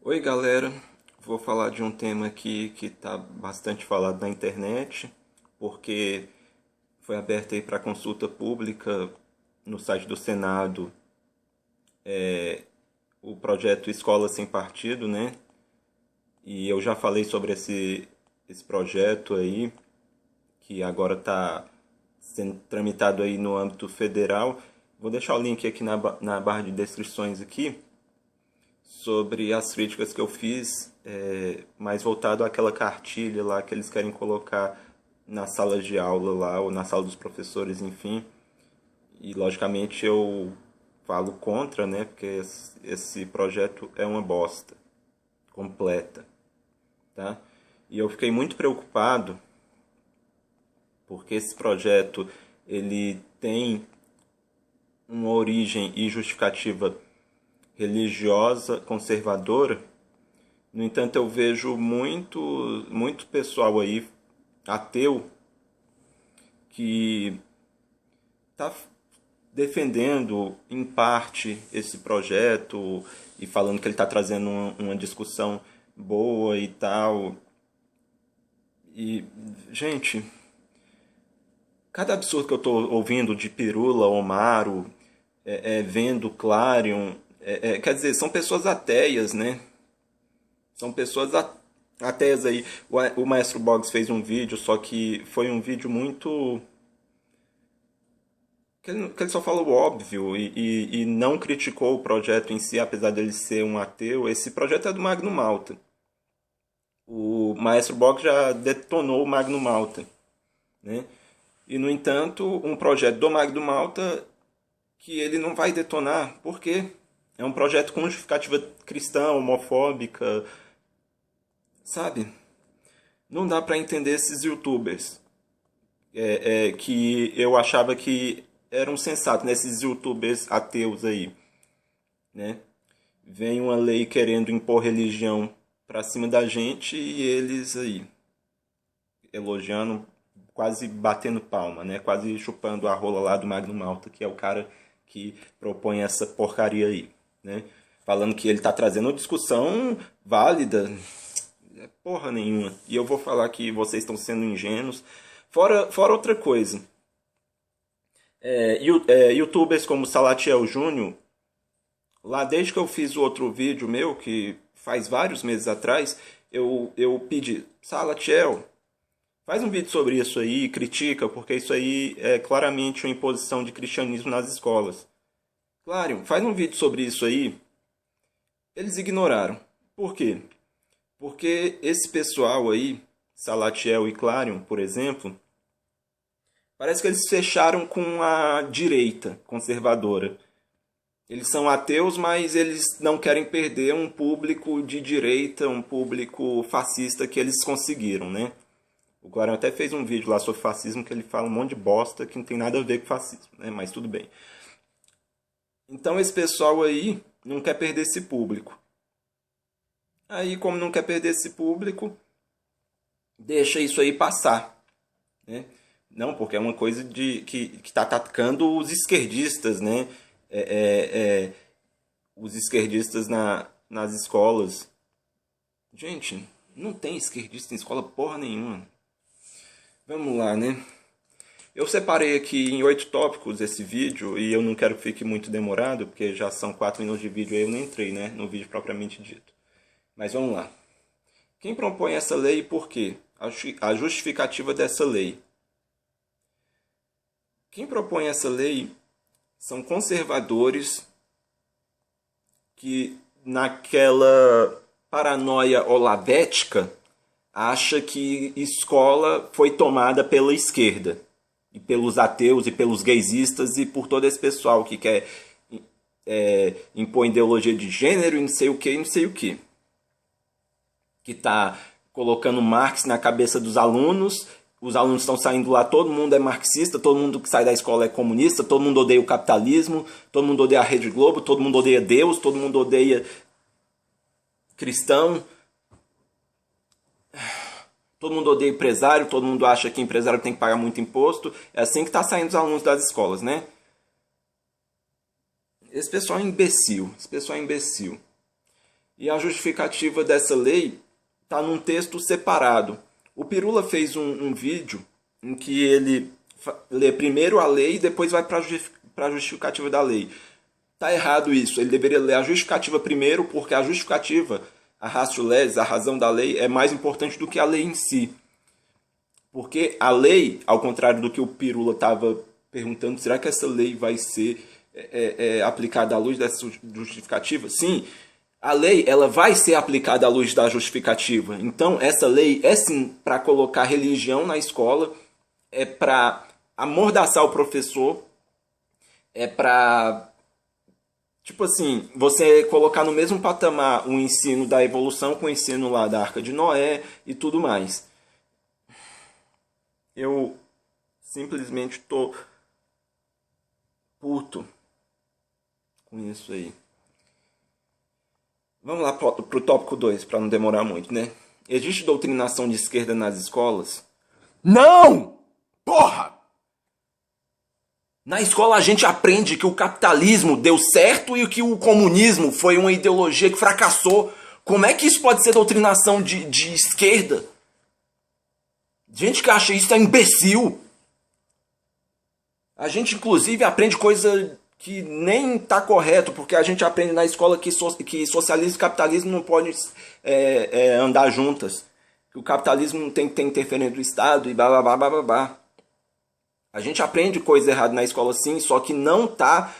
Oi galera, vou falar de um tema aqui que está bastante falado na internet, porque foi aberto aí para consulta pública no site do Senado o projeto Escola Sem Partido, né? E eu já falei sobre esse projeto aí, que agora está sendo tramitado aí no âmbito federal. Vou deixar o link aqui na barra de descrições aqui, sobre as críticas que eu fiz, mais voltado àquela cartilha lá que eles querem colocar na sala de aula lá, ou na sala dos professores, enfim. E logicamente eu falo contra, né, porque esse projeto é uma bosta completa, tá? E eu fiquei muito preocupado porque esse projeto ele tem uma origem e justificativa religiosa, conservadora. No entanto, eu vejo muito pessoal aí, ateu, que está defendendo, em parte, esse projeto e falando que ele está trazendo uma discussão boa e tal. E, gente, cada absurdo que eu estou ouvindo de Pirula, Omaro, vendo Clarion, quer dizer, são pessoas ateias, né? São pessoas ateias aí. O Maestro Boggs fez um vídeo, só que foi um vídeo muito... que ele só falou o óbvio e não criticou o projeto em si, apesar dele ser um ateu. Esse projeto é do Magno Malta. O Maestro Boggs já detonou o Magno Malta, né? E, no entanto, um projeto do Magno Malta que ele não vai detonar. Por quê? É um projeto com justificativa cristã, homofóbica, sabe? Não dá pra entender esses youtubers que eu achava que eram sensatos, né? Esses youtubers ateus aí, né? Vem uma lei querendo impor religião pra cima da gente e eles aí elogiando, quase batendo palma, né? Quase chupando a rola lá do Magno Malta, que é o cara que propõe essa porcaria aí, né? Falando que ele tá trazendo uma discussão válida. Porra nenhuma. E eu vou falar que vocês estão sendo ingênuos. Fora outra coisa. Youtubers como Salatiel Júnior, lá desde que eu fiz o outro vídeo meu, que faz vários meses atrás, eu pedi, Salatiel, faz um vídeo sobre isso aí, critica, porque isso aí é claramente uma imposição de cristianismo nas escolas. Claro, faz um vídeo sobre isso aí. Eles ignoraram. Por quê? Porque esse pessoal aí, Salatiel e Clarion, por exemplo, parece que eles fecharam com a direita conservadora. Eles são ateus, mas eles não querem perder um público de direita, um público fascista que eles conseguiram, né? O Clarion até fez um vídeo lá sobre fascismo que ele fala um monte de bosta que não tem nada a ver com fascismo, né? Mas tudo bem. Então esse pessoal aí não quer perder esse público. Aí, como não quer perder esse público, deixa isso aí passar, né? Não, porque é uma coisa que está atacando os esquerdistas, né? Os esquerdistas nas escolas. Gente, não tem esquerdista em escola porra nenhuma. Vamos lá, né? Eu separei aqui em 8 tópicos esse vídeo e eu não quero que fique muito demorado, porque já são 4 minutos de vídeo e eu não entrei, né, no vídeo propriamente dito. Mas vamos lá. Quem propõe essa lei e por quê? A justificativa dessa lei. Quem propõe essa lei são conservadores que, naquela paranoia olavética, acha que escola foi tomada pela esquerda. E pelos ateus, e pelos gaysistas, e por todo esse pessoal que quer impor ideologia de gênero e não sei o que, não sei o que. Que está colocando Marx na cabeça dos alunos. Os alunos estão saindo lá, todo mundo é marxista, todo mundo que sai da escola é comunista, todo mundo odeia o capitalismo, todo mundo odeia a Rede Globo, todo mundo odeia Deus, todo mundo odeia cristão, todo mundo odeia empresário, todo mundo acha que empresário tem que pagar muito imposto. É assim que está saindo os alunos das escolas, né? Esse pessoal é imbecil, esse pessoal é imbecil. E a justificativa dessa lei está num texto separado. O Pirula fez um vídeo em que ele lê primeiro a lei e depois vai para a justificativa da lei. Tá errado isso. Ele deveria ler a justificativa primeiro, porque a justificativa, a ratio legis, a razão da lei, é mais importante do que a lei em si. Porque a lei, ao contrário do que o Pirula estava perguntando, será que essa lei vai ser aplicada à luz dessa justificativa? Sim, a lei ela vai ser aplicada à luz da justificativa. Então, essa lei é sim para colocar religião na escola, é para amordaçar o professor, é para, tipo assim, você colocar no mesmo patamar o ensino da evolução com o ensino lá da Arca de Noé e tudo mais. Eu simplesmente tô puto com isso aí. Vamos lá pro tópico 2, para não demorar muito, né? Existe doutrinação de esquerda nas escolas? Não! Porra! Na escola a gente aprende que o capitalismo deu certo e que o comunismo foi uma ideologia que fracassou. Como é que isso pode ser doutrinação de esquerda? Gente que acha isso é imbecil. A gente, inclusive, aprende coisa que nem tá correto, porque a gente aprende na escola que socialismo e capitalismo não podem andar juntas. Que o capitalismo não tem que ter interferência do Estado e blá blá blá blá blá blá. A gente aprende coisa errada na escola sim, só que não tá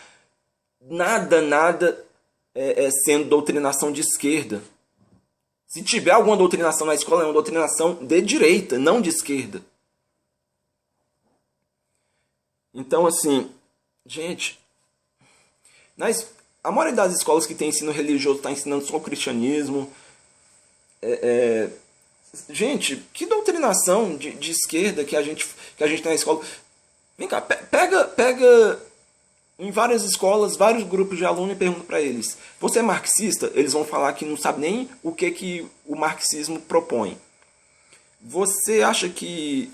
nada sendo doutrinação de esquerda. Se tiver alguma doutrinação na escola, é uma doutrinação de direita, não de esquerda. Então, assim, gente, a maioria das escolas que tem ensino religioso está ensinando só o cristianismo. Gente, que doutrinação de esquerda que a gente tem na escola. Vem cá, pega em várias escolas, vários grupos de alunos e pergunta para eles: você é marxista? Eles vão falar que não sabe nem o que o marxismo propõe. Você acha que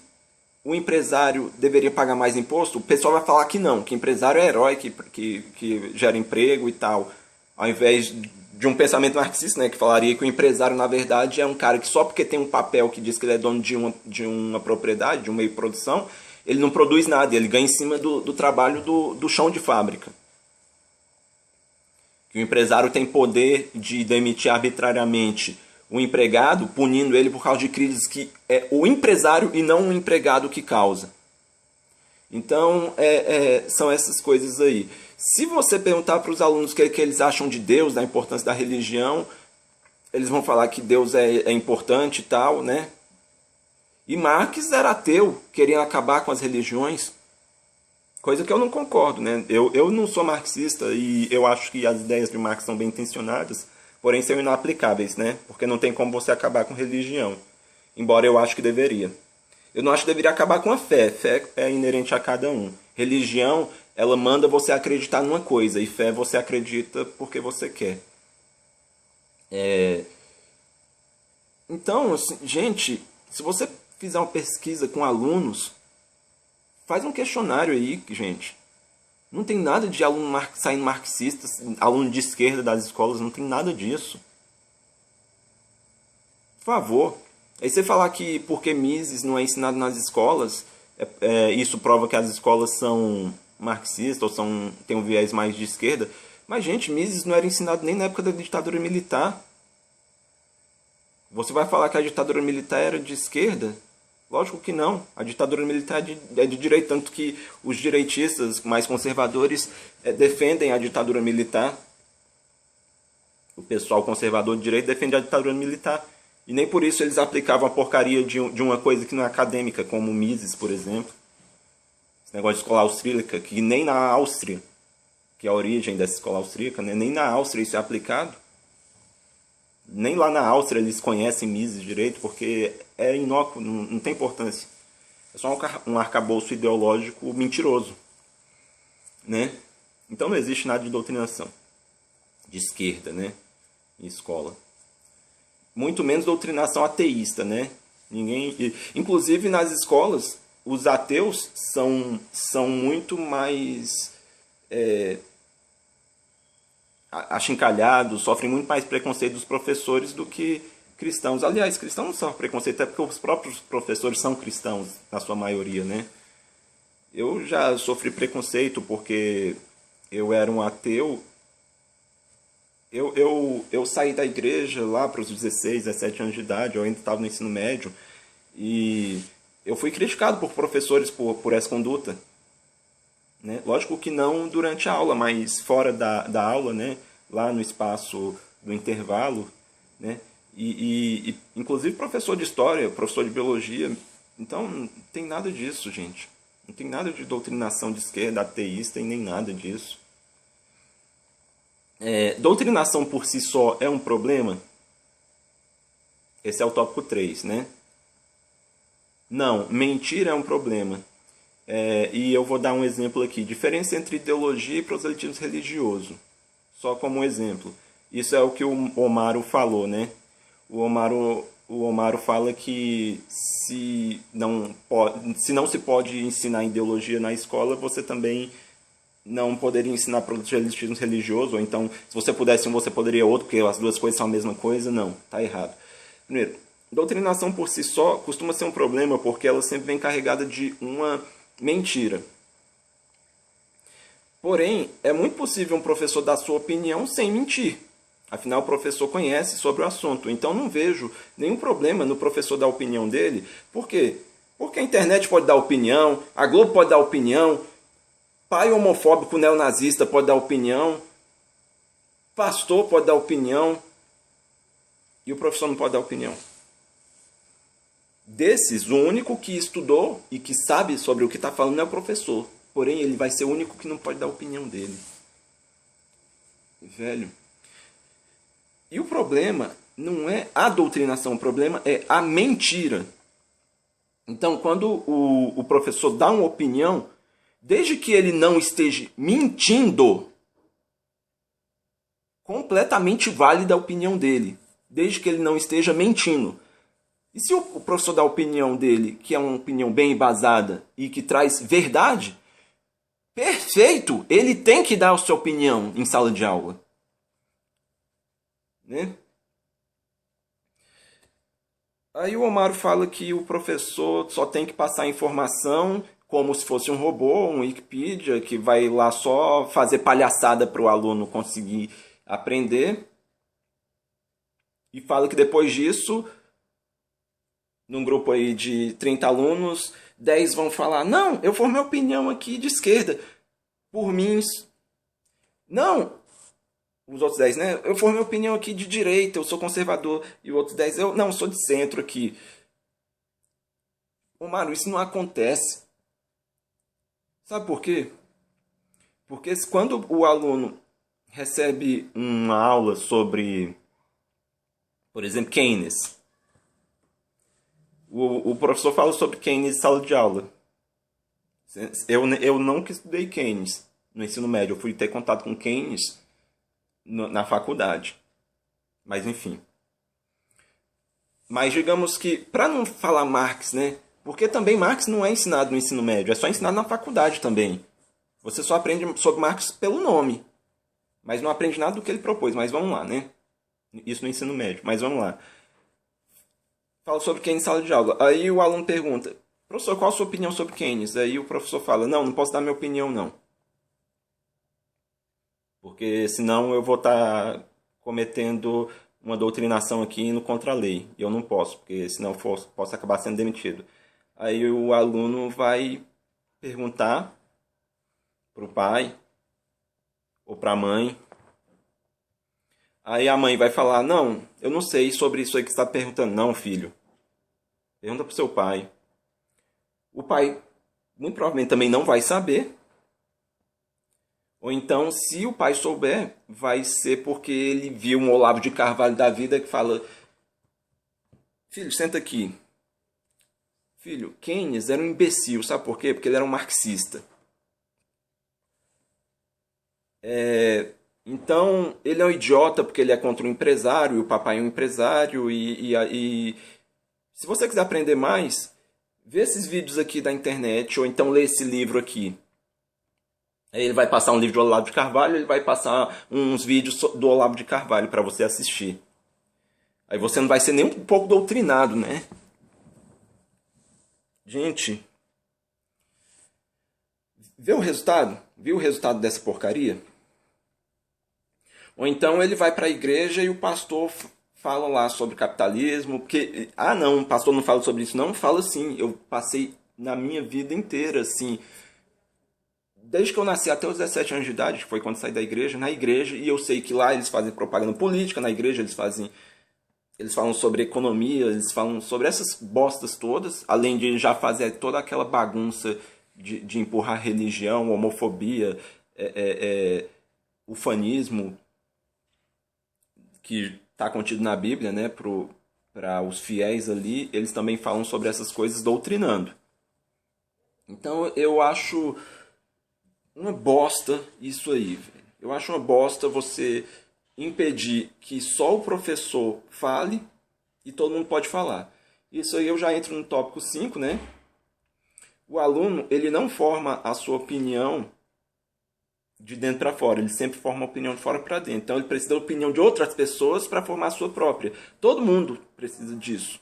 o empresário deveria pagar mais imposto? O pessoal vai falar que não, que empresário é herói, que gera emprego e tal. Ao invés de um pensamento marxista, né, que falaria que o empresário, na verdade, é um cara que só porque tem um papel que diz que ele é dono de uma propriedade, de um meio de produção, ele não produz nada, ele ganha em cima do trabalho do chão de fábrica. Que o empresário tem poder de demitir arbitrariamente o empregado, punindo ele por causa de crises que é o empresário e não o empregado que causa. Então, são essas coisas aí. Se você perguntar para os alunos o que eles acham de Deus, da importância da religião, eles vão falar que Deus é importante e tal, né? E Marx era ateu, queria acabar com as religiões, coisa que eu não concordo, né? Eu não sou marxista e eu acho que as ideias de Marx são bem intencionadas, porém são inaplicáveis, né? Porque não tem como você acabar com religião, embora eu acho que deveria. Eu não acho que deveria acabar com a fé. Fé é inerente a cada um. Religião, ela manda você acreditar numa coisa, e fé você acredita porque você quer. Então, assim, gente, se você fizer uma pesquisa com alunos, faz um questionário aí, gente. Não tem nada de aluno saindo marxista, aluno de esquerda das escolas, não tem nada disso. Por favor. Aí você falar que porque Mises não é ensinado nas escolas, isso prova que as escolas são marxistas ou têm um viés mais de esquerda. Mas, gente, Mises não era ensinado nem na época da ditadura militar. Você vai falar que a ditadura militar era de esquerda? Lógico que não. A ditadura militar é de direita, tanto que os direitistas mais conservadores defendem a ditadura militar. O pessoal conservador de direita defende a ditadura militar. E nem por isso eles aplicavam a porcaria de uma coisa que não é acadêmica, como Mises, por exemplo. Esse negócio de escola austríaca, que nem na Áustria, que é a origem dessa escola austríaca, né? Nem na Áustria isso é aplicado. Nem lá na Áustria eles conhecem Mises direito, porque é inócuo, não tem importância. É só um arcabouço ideológico mentiroso, né? Então não existe nada de doutrinação de esquerda, né, em escola. Muito menos doutrinação ateísta, né? Inclusive nas escolas, os ateus são muito mais achincalhados, sofrem muito mais preconceito dos professores do que cristãos. Aliás, cristãos não sofrem preconceito, é porque os próprios professores são cristãos, na sua maioria, né? Eu já sofri preconceito porque eu era um ateu. Eu saí da igreja lá para os 16, 17 anos de idade, eu ainda estava no ensino médio, e eu fui criticado por professores por essa conduta. Né? Lógico que não durante a aula, mas fora da aula, né? Lá no espaço do intervalo. Né? Inclusive professor de história, professor de biologia. Então não tem nada disso, gente. Não tem nada de doutrinação de esquerda, ateísta e nem nada disso. Doutrinação por si só é um problema? Esse é o tópico 3, né? Não, mentira é um problema. E eu vou dar um exemplo aqui. Diferença entre ideologia e proselitismo religioso. Só como um exemplo. Isso é o que o Omaro falou, né? O Omaro fala que se não se pode ensinar ideologia na escola, você também não poderia ensinar proselitismo religioso, ou então, se você pudesse um, você poderia outro, porque as duas coisas são a mesma coisa. Não, tá errado. Primeiro, doutrinação por si só costuma ser um problema, porque ela sempre vem carregada de uma mentira. Porém, é muito possível um professor dar sua opinião sem mentir. Afinal, o professor conhece sobre o assunto. Então, não vejo nenhum problema no professor dar a opinião dele. Por quê? Porque a internet pode dar opinião, a Globo pode dar opinião, pai homofóbico neonazista pode dar opinião, pastor pode dar opinião, e o professor não pode dar opinião. Desses, o único que estudou e que sabe sobre o que está falando é o professor. Porém, ele vai ser o único que não pode dar a opinião dele. Velho. E o problema não é a doutrinação, o problema é a mentira. Então, quando o professor dá uma opinião, desde que ele não esteja mentindo, completamente válida a opinião dele. Desde que ele não esteja mentindo. E se o professor dá a opinião dele, que é uma opinião bem embasada e que traz verdade, perfeito! Ele tem que dar a sua opinião em sala de aula. Né? Aí o Omaro fala que o professor só tem que passar informação como se fosse um robô, um Wikipedia, que vai lá só fazer palhaçada para o aluno conseguir aprender. E fala que depois disso, num grupo aí de 30 alunos, 10 vão falar: não, eu formei opinião aqui de esquerda. Por mim, não, os outros 10, né? Eu formei opinião aqui de direita, eu sou conservador. E os outros 10, eu sou de centro aqui. Ô, Mário, isso não acontece. Sabe por quê? Porque quando o aluno recebe uma aula sobre, por exemplo, Keynes, o professor fala sobre Keynes em sala de aula. Eu nunca estudei Keynes no ensino médio. Eu fui ter contato com Keynes na faculdade. Mas, enfim. Mas digamos que, para não falar Marx, né? Porque também Marx não é ensinado no ensino médio. É só ensinado na faculdade também. Você só aprende sobre Marx pelo nome. Mas não aprende nada do que ele propôs. Mas vamos lá, né? Isso no ensino médio. Mas vamos lá. Fala sobre Keynes em sala de aula. Aí o aluno pergunta: professor, qual a sua opinião sobre Keynes? Aí o professor fala: não posso dar minha opinião, não. Porque senão eu vou estar cometendo uma doutrinação aqui indo contra a lei. E eu não posso, porque senão eu posso acabar sendo demitido. Aí o aluno vai perguntar para o pai ou para a mãe. Aí a mãe vai falar: não, eu não sei sobre isso aí que você está perguntando. Não, filho. Pergunta para o seu pai. O pai, muito provavelmente, também não vai saber. Ou então, se o pai souber, vai ser porque ele viu um Olavo de Carvalho da vida que fala: filho, senta aqui. Filho, Keynes era um imbecil, sabe por quê? Porque ele era um marxista. Então, ele é um idiota porque ele é contra o empresário, e o papai é um empresário, e se você quiser aprender mais, vê esses vídeos aqui da internet, ou então lê esse livro aqui. Aí ele vai passar um livro do Olavo de Carvalho, ele vai passar uns vídeos do Olavo de Carvalho para você assistir. Aí você não vai ser nem um pouco doutrinado, né? Gente, vê o resultado? Viu o resultado dessa porcaria? Ou então ele vai para a igreja e o pastor fala lá sobre capitalismo, porque, ah não, o pastor não fala sobre isso. Não, fala sim. Eu passei na minha vida inteira, assim, desde que eu nasci até os 17 anos de idade, que foi quando saí da igreja, na igreja, e eu sei que lá eles fazem propaganda política, na igreja eles falam sobre economia, eles falam sobre essas bostas todas, além de já fazer toda aquela bagunça de empurrar religião, homofobia, ufanismo, que está contido na Bíblia, né, para os fiéis ali, eles também falam sobre essas coisas doutrinando. Então eu acho uma bosta isso aí, velho. Eu acho uma bosta você impedir que só o professor fale e todo mundo pode falar. Isso aí eu já entro no tópico 5, né? O aluno, ele não forma a sua opinião de dentro para fora, ele sempre forma uma opinião de fora para dentro. Então ele precisa da opinião de outras pessoas para formar a sua própria. Todo mundo precisa disso.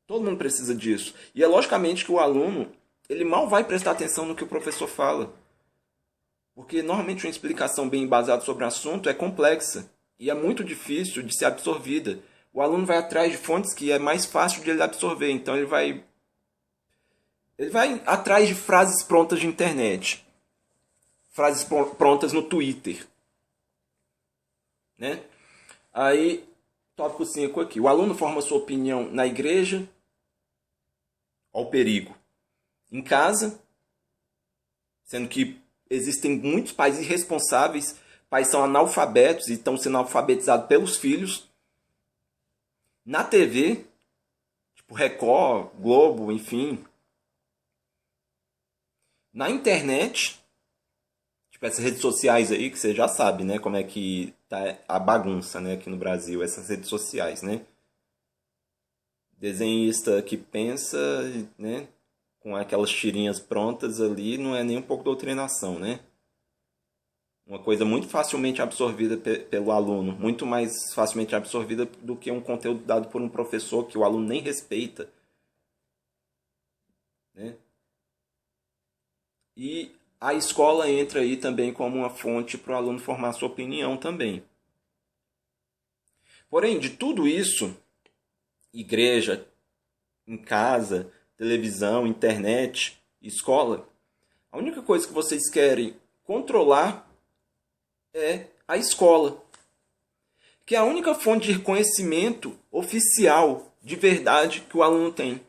Todo mundo precisa disso. E é logicamente que o aluno, ele mal vai prestar atenção no que o professor fala. Porque normalmente uma explicação bem embasada sobre o assunto é complexa e é muito difícil de ser absorvida. O aluno vai atrás de fontes que é mais fácil de ele absorver. Então ele vai atrás de frases prontas de internet. Frases prontas no Twitter. Né? Aí, tópico 5 aqui. O aluno forma sua opinião na igreja. Olha o perigo. Em casa, sendo que existem muitos pais irresponsáveis, pais são analfabetos e estão sendo alfabetizados pelos filhos. Na TV, tipo Record, Globo, enfim. Na internet, tipo essas redes sociais aí, que você já sabe, né, como é que tá a bagunça, né, aqui no Brasil, essas redes sociais, né? Desenhista que pensa, né, com aquelas tirinhas prontas ali, não é nem um pouco doutrinação, né? Uma coisa muito facilmente absorvida pelo aluno, muito mais facilmente absorvida do que um conteúdo dado por um professor que o aluno nem respeita, né? E a escola entra aí também como uma fonte para o aluno formar sua opinião também. Porém, de tudo isso, igreja, em casa, televisão, internet, escola, a única coisa que vocês querem controlar é a escola, que é a única fonte de reconhecimento oficial de verdade que o aluno tem.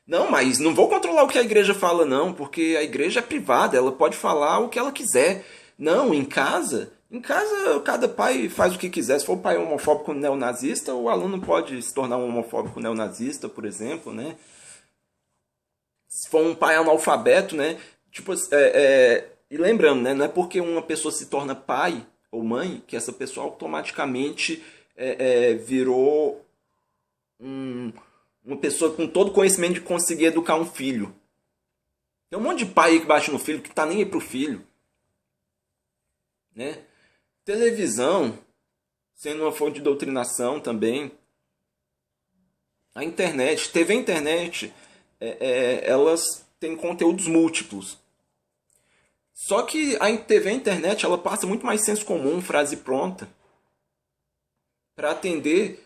Não, mas não vou controlar o que a igreja fala, não, porque a igreja é privada, ela pode falar o que ela quiser. Não, em casa cada pai faz o que quiser. Se for um pai homofóbico neonazista, o aluno pode se tornar um homofóbico neonazista, por exemplo, né? Se for um pai analfabeto, né? Tipo, e lembrando, né? Não é porque uma pessoa se torna pai ou mãe que essa pessoa automaticamente virou uma pessoa com todo conhecimento de conseguir educar um filho. Tem um monte de pai aí que bate no filho que tá nem aí pro filho. Né? Televisão, sendo uma fonte de doutrinação também. A internet, TV e internet, elas têm conteúdos múltiplos. Só que a TV e internet, ela passa muito mais senso comum, frase pronta, para atender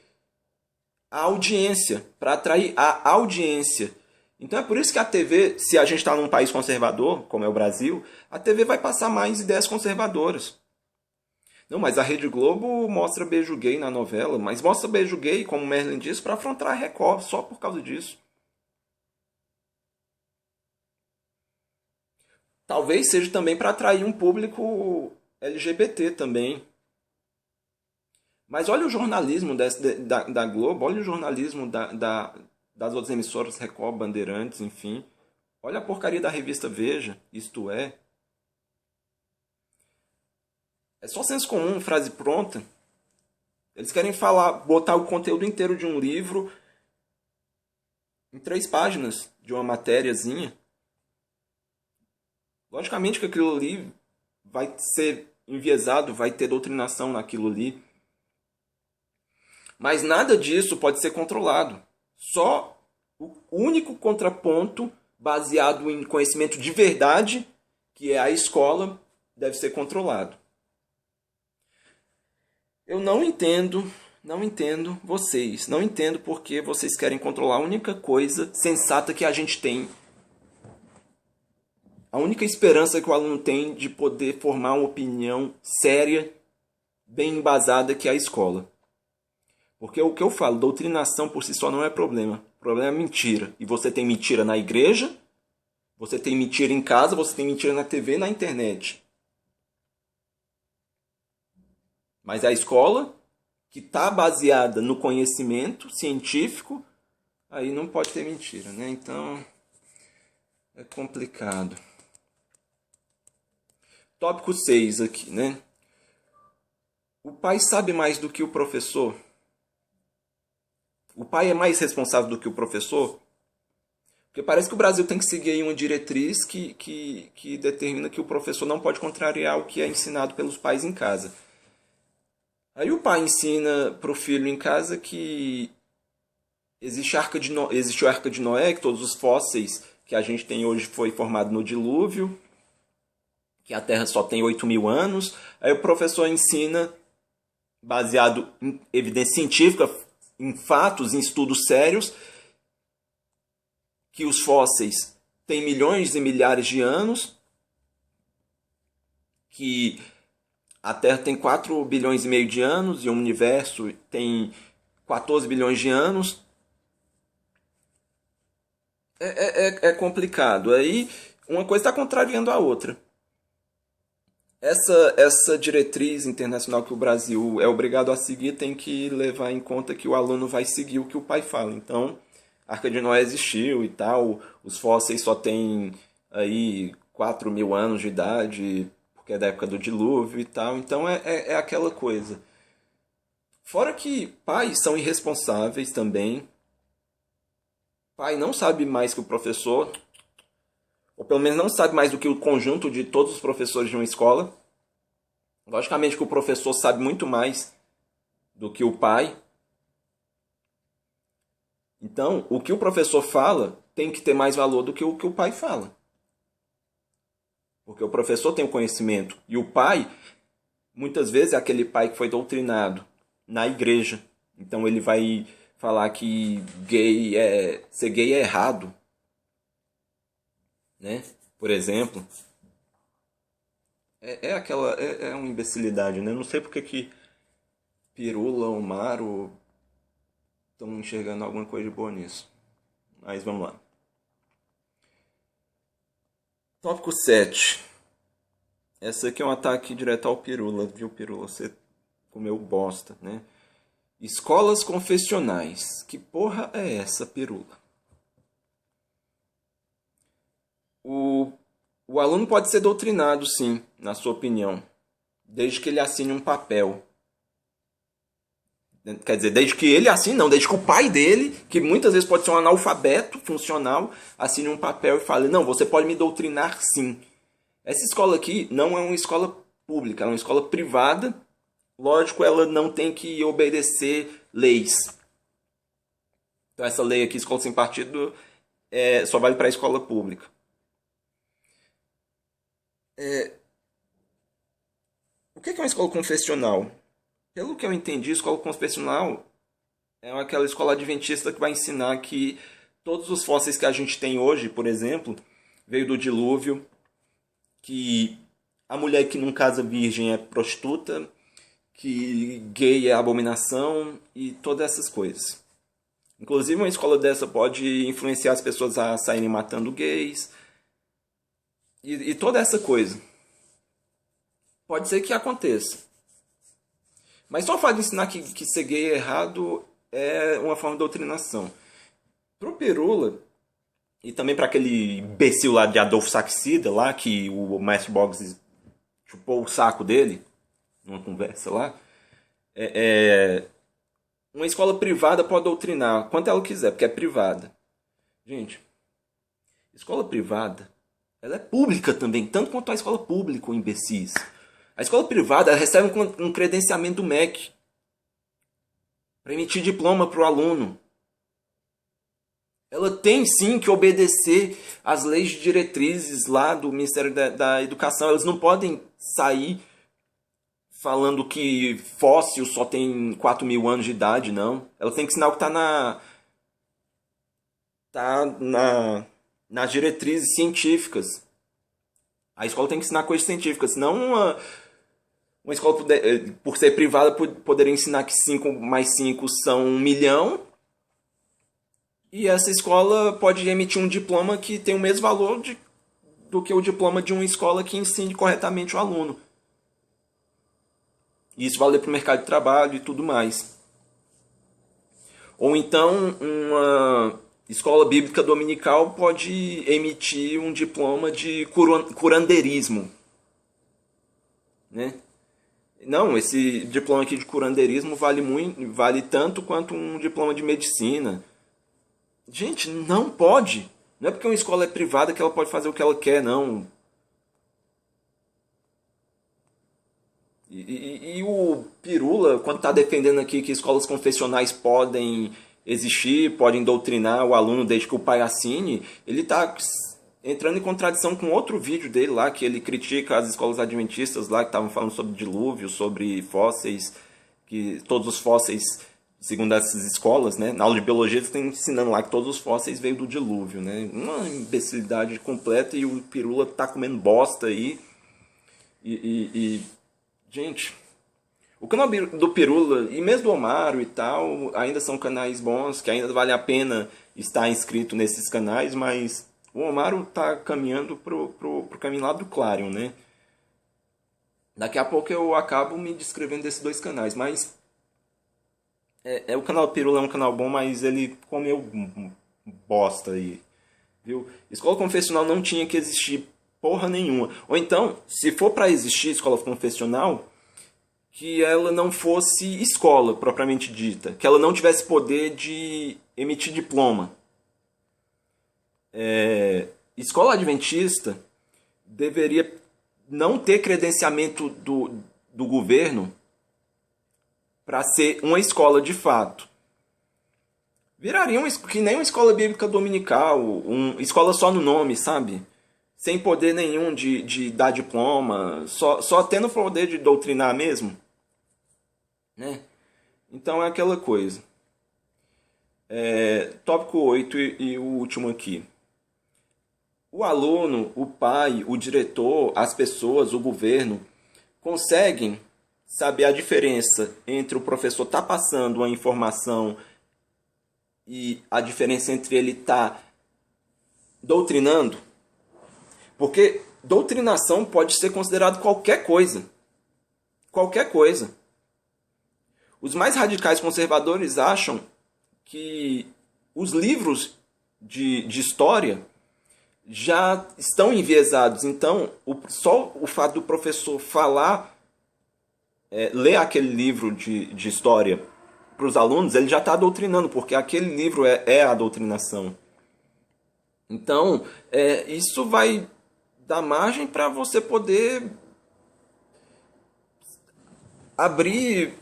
a audiência, para atrair a audiência. Então é por isso que a TV, se a gente está num país conservador, como é o Brasil, a TV vai passar mais ideias conservadoras. Não, mas a Rede Globo mostra beijo gay na novela, mas mostra beijo gay, como o Merlin disse, para afrontar a Record, só por causa disso. Talvez seja também para atrair um público LGBT também. Mas olha o jornalismo da Globo, olha o jornalismo das outras emissoras, Record, Bandeirantes, enfim. Olha a porcaria da revista Veja, isto é. É só senso comum, frase pronta. Eles querem falar, botar o conteúdo inteiro de um livro em 3 páginas de uma matériazinha. Logicamente que aquilo ali vai ser enviesado, vai ter doutrinação naquilo ali. Mas nada disso pode ser controlado. Só o único contraponto baseado em conhecimento de verdade, que é a escola, deve ser controlado. Eu não entendo vocês. Não entendo porque vocês querem controlar a única coisa sensata que a gente tem. A única esperança que o aluno tem de poder formar uma opinião séria, bem embasada, que é a escola. Porque o que eu falo, doutrinação por si só não é problema. O problema é mentira. E você tem mentira na igreja, você tem mentira em casa, você tem mentira na TV e na internet. Mas a escola, que está baseada no conhecimento científico, aí não pode ter mentira, né? Então, é complicado. Tópico 6 aqui, né? O pai sabe mais do que o professor? O pai é mais responsável do que o professor? Porque parece que o Brasil tem que seguir aí uma diretriz que determina que o professor não pode contrariar o que é ensinado pelos pais em casa. Aí o pai ensina para o filho em casa que existe existiu a Arca de Noé, que todos os fósseis que a gente tem hoje foi formado no dilúvio, que a Terra só tem 8.000 anos. Aí o professor ensina, baseado em evidência científica, em fatos, em estudos sérios, que os fósseis têm milhões e milhares de anos, que a Terra tem 4 bilhões e meio de anos e o universo tem 14 bilhões de anos. É complicado. Aí uma coisa está contrariando a outra. Essa diretriz internacional que o Brasil é obrigado a seguir tem que levar em conta que o aluno vai seguir o que o pai fala. Então, a Arca de Noé existiu e tal, os fósseis só têm aí 4.000 anos de idade, porque é da época do dilúvio e tal. Então, é aquela coisa. Fora que pais são irresponsáveis também. Pai não sabe mais que o professor, ou pelo menos não sabe mais do que o conjunto de todos os professores de uma escola. Logicamente que o professor sabe muito mais do que o pai. Então, o que o professor fala tem que ter mais valor do que o pai fala. Porque o professor tem o conhecimento. E o pai, muitas vezes, é aquele pai que foi doutrinado na igreja. Então ele vai falar que ser gay é errado, né? Por exemplo, é uma imbecilidade, né? Não sei porque que Pirula ou Maro estão enxergando alguma coisa de boa nisso. Mas vamos lá. Tópico 7. Essa aqui é um ataque direto ao Pirula, viu, Pirula? Você comeu bosta, né? Escolas confessionais. Que porra é essa, Pirula? O aluno pode ser doutrinado, sim, na sua opinião, desde que ele assine um papel. Quer dizer, desde que ele assine, não, desde que o pai dele, que muitas vezes pode ser um analfabeto funcional, assine um papel e fale, não, você pode me doutrinar sim. Essa escola aqui não é uma escola pública, é uma escola privada. Lógico, ela não tem que obedecer leis. Então essa lei aqui, escola sem partido, só vale para a escola pública. O que é uma escola confessional? Pelo que eu entendi, escola confessional é aquela escola adventista que vai ensinar que todos os fósseis que a gente tem hoje, por exemplo, veio do dilúvio, que a mulher que não casa virgem é prostituta, que gay é abominação e todas essas coisas. Inclusive, uma escola dessa pode influenciar as pessoas a saírem matando gays e toda essa coisa. Pode ser que aconteça. Mas só o fato de ensinar que ser gay é errado é uma forma de doutrinação. Pro Pirula, e também para aquele imbecil lá de Adolfo Saxida, lá, que o Mestre Boggs chupou o saco dele, numa conversa lá, uma escola privada pode doutrinar quanto ela quiser, porque é privada. Gente, escola privada Ela é pública também, tanto quanto a escola pública, imbecis. A escola privada ela recebe um credenciamento do MEC para emitir diploma para o aluno. Ela tem sim que obedecer às leis de diretrizes lá do Ministério da Educação. Elas não podem sair falando que fóssil só tem 4.000 anos de idade, não. Ela tem que ensinar o que nas diretrizes científicas. A escola tem que ensinar coisas científicas, não uma escola, por ser privada, poderia ensinar que 5 mais 5 são 1.000.000. E essa escola pode emitir um diploma que tem o mesmo valor do que o diploma de uma escola que ensine corretamente o aluno. E isso vale para o mercado de trabalho e tudo mais. Ou então, uma escola bíblica dominical pode emitir um diploma de curandeirismo. Né? Não, esse diploma aqui de curandeirismo vale tanto quanto um diploma de medicina. Gente, não pode. Não é porque uma escola é privada que ela pode fazer o que ela quer, não. E o Pirula, quando está defendendo aqui que escolas confessionais podem existir, podem doutrinar o aluno desde que o pai assine, ele está entrando em contradição com outro vídeo dele lá, que ele critica as escolas adventistas lá, que estavam falando sobre dilúvio, sobre fósseis, que todos os fósseis, segundo essas escolas, né, na aula de biologia eles estão ensinando lá que todos os fósseis veio do dilúvio, né, uma imbecilidade completa, e o Pirula tá comendo bosta aí, gente, o canal do Pirula e mesmo do Omaro e tal, ainda são canais bons, que ainda vale a pena estar inscrito nesses canais, mas o Omaro tá caminhando pro caminho lá do Clarion, né? Daqui a pouco eu acabo me descrevendo desses dois canais, mas o canal do Pirula é um canal bom, mas ele comeu bosta aí, viu? Escola confessional não tinha que existir porra nenhuma. Ou então, se for para existir escola confessional, que ela não fosse escola propriamente dita, que ela não tivesse poder de emitir diploma. Escola adventista deveria não ter credenciamento do governo para ser uma escola de fato. Viraria que nem uma escola bíblica dominical, uma escola só no nome, sabe? Sem poder nenhum de dar diploma, só tendo poder de doutrinar mesmo. Né? Então é aquela coisa. Tópico 8 e o último aqui. O aluno, o pai, o diretor, as pessoas, o governo conseguem saber a diferença entre o professor estar passando uma informação e a diferença entre ele estar doutrinando? Porque doutrinação pode ser considerado qualquer coisa. Qualquer coisa. Os mais radicais conservadores acham que os livros de história já estão enviesados. Então, só o fato do professor ler aquele livro de história para os alunos, ele já está doutrinando, porque aquele livro é a doutrinação. Então, isso vai dar margem para você poder abrir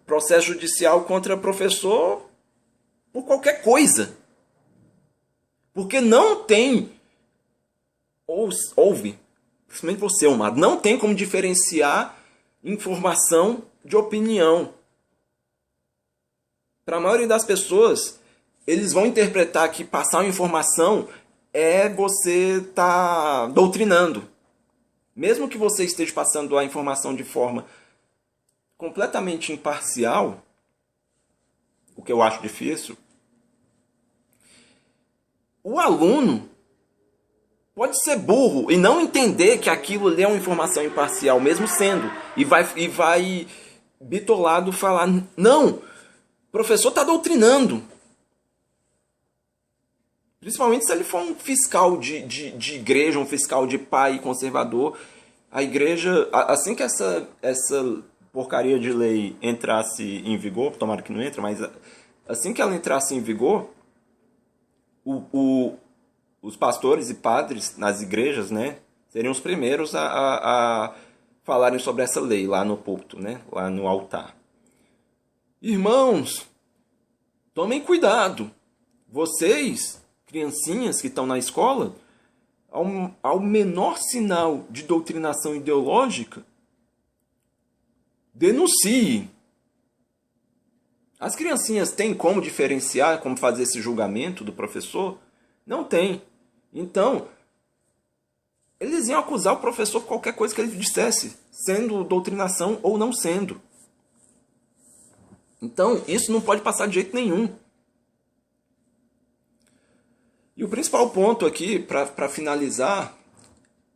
processo judicial contra professor por qualquer coisa. Porque não tem, ouve, principalmente você, Omar, não tem como diferenciar informação de opinião. Para a maioria das pessoas, eles vão interpretar que passar uma informação é você estar doutrinando. Mesmo que você esteja passando a informação de forma completamente imparcial, o que eu acho difícil, o aluno pode ser burro e não entender que aquilo ali é uma informação imparcial, mesmo sendo, e vai bitolado falar, não, o professor está doutrinando. Principalmente se ele for um fiscal de igreja, um fiscal de pai conservador. A igreja, assim que essa porcaria de lei entrasse em vigor, tomara que não entre, mas assim que ela entrasse em vigor, os pastores e padres nas igrejas, né, seriam os primeiros a falarem sobre essa lei lá no púlpito, né, lá no altar. Irmãos, tomem cuidado. Vocês, criancinhas que estão na escola, ao menor sinal de doutrinação ideológica, denunciem. As criancinhas têm como diferenciar, como fazer esse julgamento do professor? Não tem. Então, eles iam acusar o professor por qualquer coisa que ele dissesse, sendo doutrinação ou não sendo. Então, isso não pode passar de jeito nenhum. E o principal ponto aqui, para finalizar,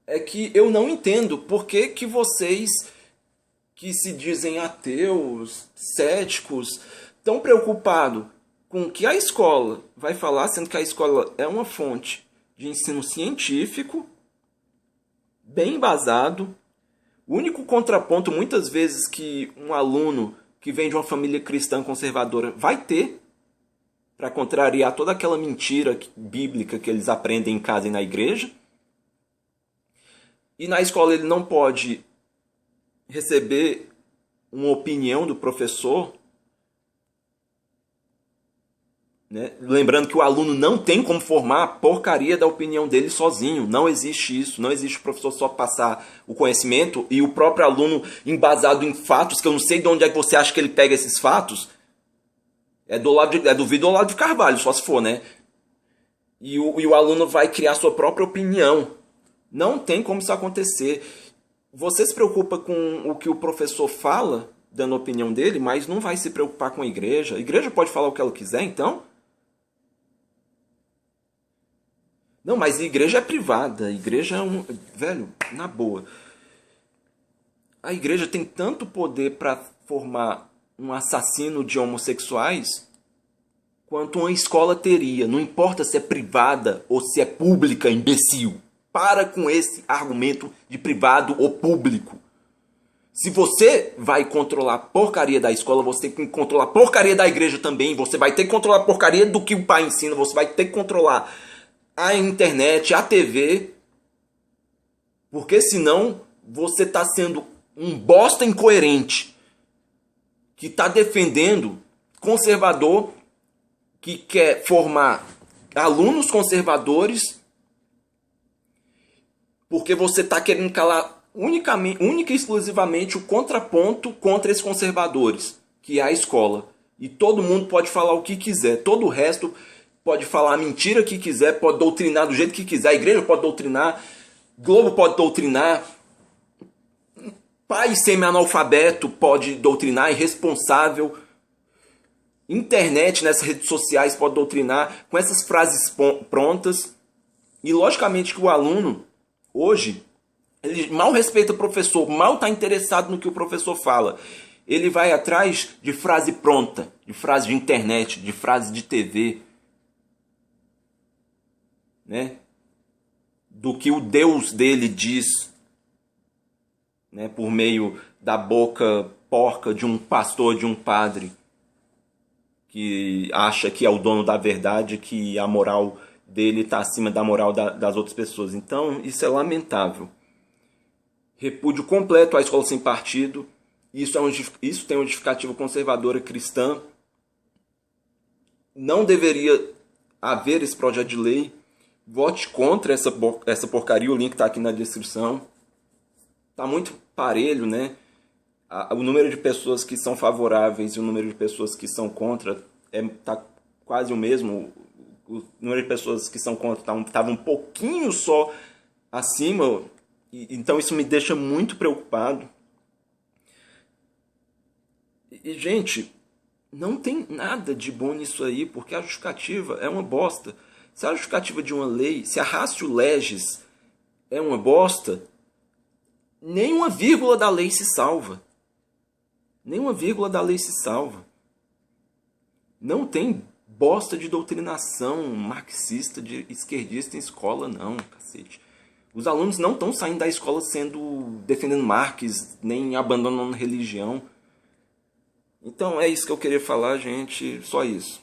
é que eu não entendo por que vocês, que se dizem ateus, céticos, estão preocupados com o que a escola vai falar, sendo que a escola é uma fonte de ensino científico, bem embasado. O único contraponto, muitas vezes, que um aluno que vem de uma família cristã conservadora vai ter, para contrariar toda aquela mentira bíblica que eles aprendem em casa e na igreja. E na escola ele não pode receber uma opinião do professor, né? Lembrando que o aluno não tem como formar a porcaria da opinião dele sozinho. Não existe isso. Não existe o professor só passar o conhecimento e o próprio aluno embasado em fatos, que eu não sei de onde é que você acha que ele pega esses fatos. É do Vidro ao lado de Carvalho, só se for, né? E o aluno vai criar sua própria opinião. Não tem como isso acontecer. Você se preocupa com o que o professor fala, dando a opinião dele, mas não vai se preocupar com a igreja. A igreja pode falar o que ela quiser, então? Não, mas a igreja é privada. A igreja é um... Velho, na boa. A igreja tem tanto poder para formar um assassino de homossexuais quanto uma escola teria. Não importa se é privada ou se é pública, imbecil. Para com esse argumento de privado ou público. Se você vai controlar a porcaria da escola, você tem que controlar a porcaria da igreja também. Você vai ter que controlar a porcaria do que o pai ensina. Você vai ter que controlar a internet, a TV. Porque senão você está sendo um bosta incoerente que está defendendo conservador, que quer formar alunos conservadores, porque você está querendo calar única e exclusivamente o contraponto contra esses conservadores, que é a escola. E todo mundo pode falar o que quiser, todo o resto pode falar a mentira que quiser, pode doutrinar do jeito que quiser, a igreja pode doutrinar, Globo pode doutrinar, pai semi-analfabeto pode doutrinar, irresponsável. Internet, nessas redes sociais, pode doutrinar com essas frases prontas. E logicamente que o aluno, hoje, ele mal respeita o professor, mal está interessado no que o professor fala. Ele vai atrás de frase pronta, de frase de internet, de frase de TV, né? Do que o Deus dele diz, né, por meio da boca porca de um pastor, de um padre, que acha que é o dono da verdade, que a moral dele está acima da moral das outras pessoas. Então, isso é lamentável. Repúdio completo à escola sem partido. Isso tem uma justificativa conservadora cristã. Não deveria haver esse projeto de lei. Vote contra essa porcaria. O link está aqui na descrição. Está muito parelho, né? O número de pessoas que são favoráveis e o número de pessoas que são contra está quase o mesmo. O número de pessoas que são contra estava um pouquinho só acima. Então isso me deixa muito preocupado. E, gente, não tem nada de bom nisso aí, porque a justificativa é uma bosta. Se a justificativa de uma lei, se a ratio legis é uma bosta, nem uma vírgula da lei se salva. Nenhuma vírgula da lei se salva. Não tem bosta de doutrinação marxista, de esquerdista em escola, não, cacete. Os alunos não estão saindo da escola defendendo Marx, nem abandonando religião. Então é isso que eu queria falar, gente. Só isso.